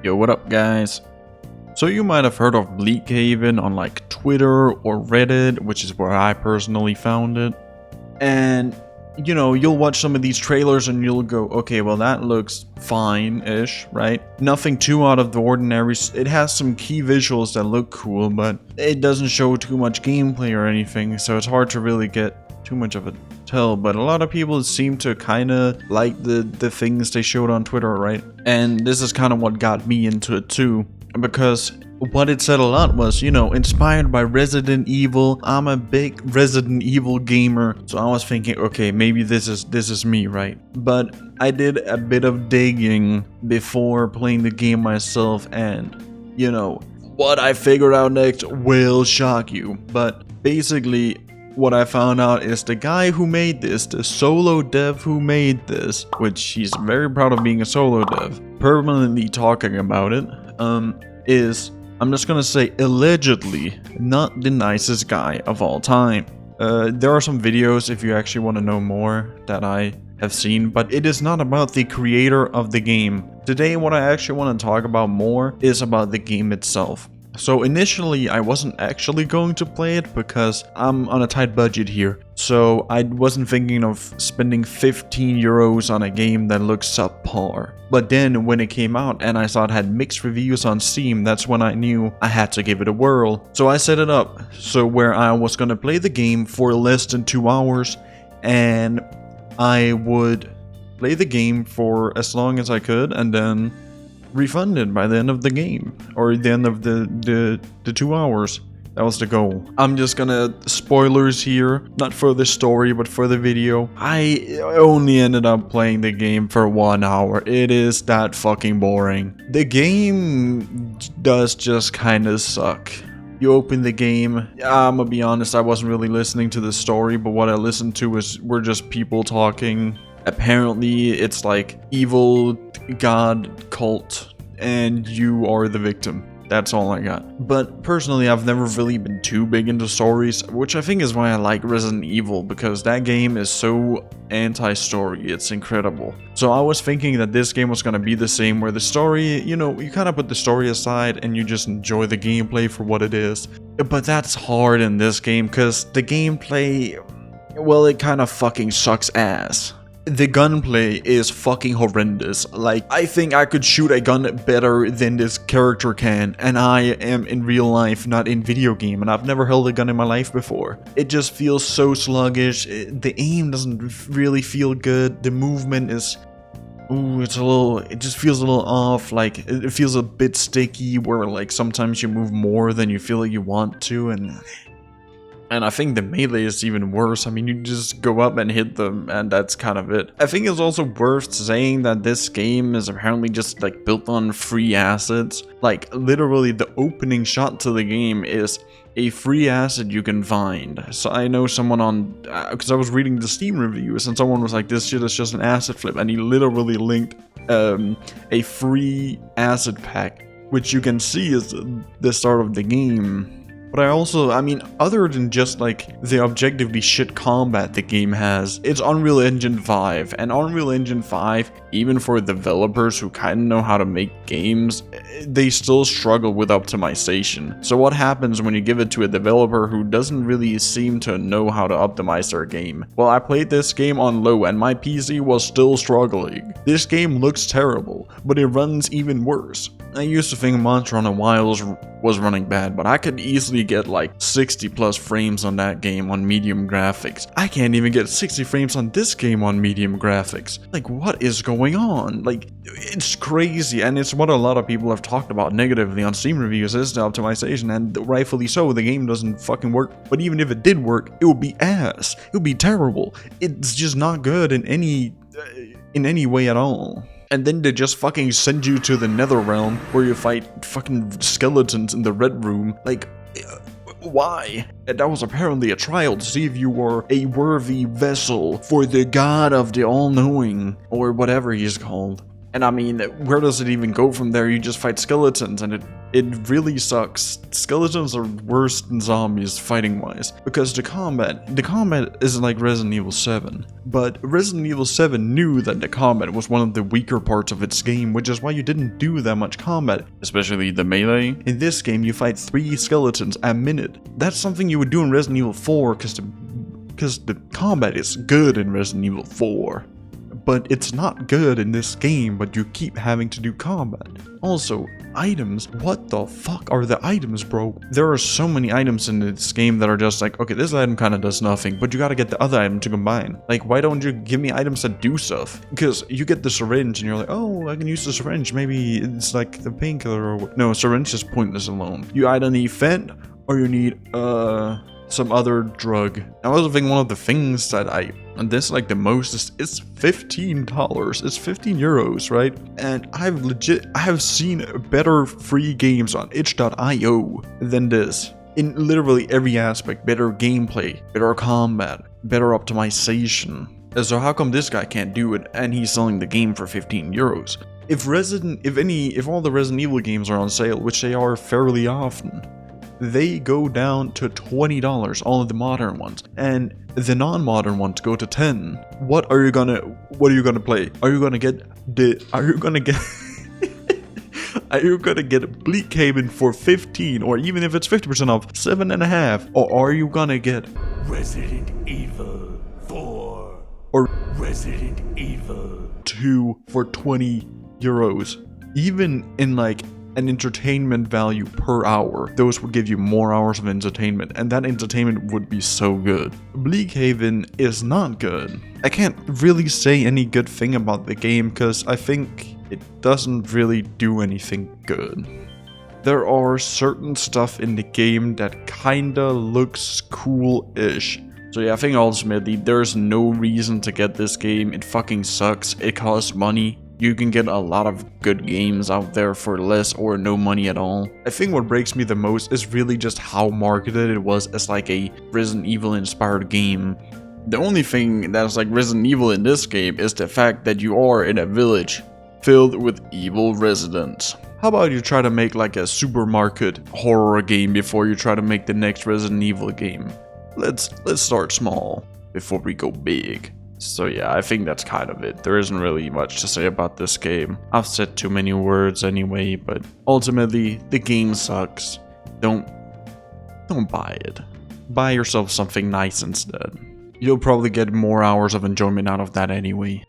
Yo, what up guys? So you might have heard of Bleak on like Twitter or Reddit, which is where I personally found it. And you know, you'll watch some of these trailers and you'll go, okay, well that looks fine-ish, right? Nothing too out of the ordinary. It has some key visuals that look cool, but it doesn't show too much gameplay or anything, so it's hard to really get too much of a tell. But a lot of people seem to kind of like the things they showed on Twitter, right? And this is kind of what got me into it too, because what it said a lot was, you know, inspired by Resident Evil. I'm a big Resident Evil gamer, so I was thinking, okay, maybe this is me, right? But I did a bit of digging before playing the game myself, and you know, what I figured out next will shock you. But basically, what I found out is the guy who made this, the solo dev who made this, which he's very proud of being a solo dev, permanently talking about it, is, I'm just gonna say, allegedly not the nicest guy of all time. There are some videos, if you actually want to know more, that I have seen, but it is not about the creator of the game. Today, what I actually want to talk about more is about the game itself. So initially, I wasn't actually going to play it because I'm on a tight budget here. So I wasn't thinking of spending 15 euros on a game that looks subpar. But then when it came out and I saw it had mixed reviews on Steam, that's when I knew I had to give it a whirl. So I set it up so where I was going to play the game for less than 2 hours, and I would play the game for as long as I could and then refunded by the end of the game, or the end of the 2 hours. That was the goal. I'm just gonna, spoilers here, not for the story but for the video. I only ended up playing the game for 1 hour. It is that fucking boring. The game does just kinda suck. You open the game, I'm gonna be honest, I wasn't really listening to the story, but what I listened to were just people talking. Apparently it's like evil god cult and you are the victim. That's all I got. But personally, I've never really been too big into stories, which I think is why I like Resident Evil, because that game is so anti-story. It's incredible. So I was thinking that this game was going to be the same, where the story, you know, you kind of put the story aside and you just enjoy the gameplay for what it is. But that's hard in this game because the gameplay, well, it kind of fucking sucks ass. The gunplay is fucking horrendous. Like, I think I could shoot a gun better than this character can, and I am in real life, not in video game, and I've never held a gun in my life before. It just feels so sluggish. The aim doesn't really feel good. The movement is, it just feels a little off. Like, it feels a bit sticky, where like sometimes you move more than you feel like you want to, and I think the melee is even worse. I mean, you just go up and hit them, and that's kind of it. I think it's also worth saying that this game is apparently just like built on free assets. Like, literally the opening shot to the game is a free asset you can find. So I know someone on, because I was reading the Steam reviews, and someone was like, this shit is just an asset flip, and he literally linked a free asset pack, which you can see is the start of the game. But I mean, other than just like the objectively shit combat the game has, it's Unreal Engine 5. And Unreal Engine 5, even for developers who kind of know how to make games, they still struggle with optimization. So what happens when you give it to a developer who doesn't really seem to know how to optimize their game? Well, I played this game on low and my PC was still struggling. This game looks terrible, but it runs even worse. I used to think Monster Hunter Wilds was running bad, but I could easily get like 60 plus frames on that game on medium graphics. I can't even get 60 frames on this game on medium graphics. Like, what is going on? Like, it's crazy, and it's what a lot of people have talked about negatively on Steam reviews, is the optimization, and rightfully so. The game doesn't fucking work, but even if it did work, it would be ass. It would be terrible. It's just not good in any way at all. And then they just fucking send you to the Nether Realm where you fight fucking skeletons in the Red Room. Like, why? And that was apparently a trial to see if you were a worthy vessel for the god of the all-knowing, or whatever he's called. And I mean, where does it even go from there? You just fight skeletons, and it really sucks. Skeletons are worse than zombies fighting-wise, because the combat isn't like Resident Evil 7. But Resident Evil 7 knew that the combat was one of the weaker parts of its game, which is why you didn't do that much combat, especially the melee. In this game, you fight 3 skeletons a minute. That's something you would do in Resident Evil 4, because the combat is good in Resident Evil 4. But it's not good in this game, but you keep having to do combat. Also, items. What the fuck are the items, bro? There are so many items in this game that are just like, okay, this item kind of does nothing, but you gotta get the other item to combine. Like, why don't you give me items that do stuff? Because you get the syringe and you're like, oh, I can use the syringe. Maybe it's like the painkiller or... No, syringe is pointless alone. You either need vent or you need, some other drug. I was thinking one of the things that and this like the most is it's $15. It's 15 euros, right? And I have seen better free games on itch.io than this. In literally every aspect, better gameplay, better combat, better optimization. So how come this guy can't do it and he's selling the game for 15 euros? If all the Resident Evil games are on sale, which they are fairly often, they go down to $20, all of the modern ones, and the non-modern ones go to 10. What are you gonna play? Are you gonna get Bleak Haven for 15, or even if it's 50% off, 7.5? Or are you gonna get Resident Evil 4 or Resident Evil 2 for 20 euros? Even in like an entertainment value per hour, those would give you more hours of entertainment, and that entertainment would be so good. Bleak Haven is not good. I can't really say any good thing about the game because I think it doesn't really do anything good. There are certain stuff in the game that kinda looks cool-ish. So yeah, I think ultimately there's no reason to get this game. It fucking sucks. It costs money. You can get a lot of good games out there for less or no money at all. I think what breaks me the most is really just how marketed it was as like a Resident Evil inspired game. The only thing that's like Resident Evil in this game is the fact that you are in a village filled with evil residents. How about you try to make like a supermarket horror game before you try to make the next Resident Evil game? Let's start small before we go big. So yeah, I think that's kind of it. There isn't really much to say about this game. I've said too many words anyway, but ultimately, the game sucks. Don't buy it. Buy yourself something nice instead. You'll probably get more hours of enjoyment out of that anyway.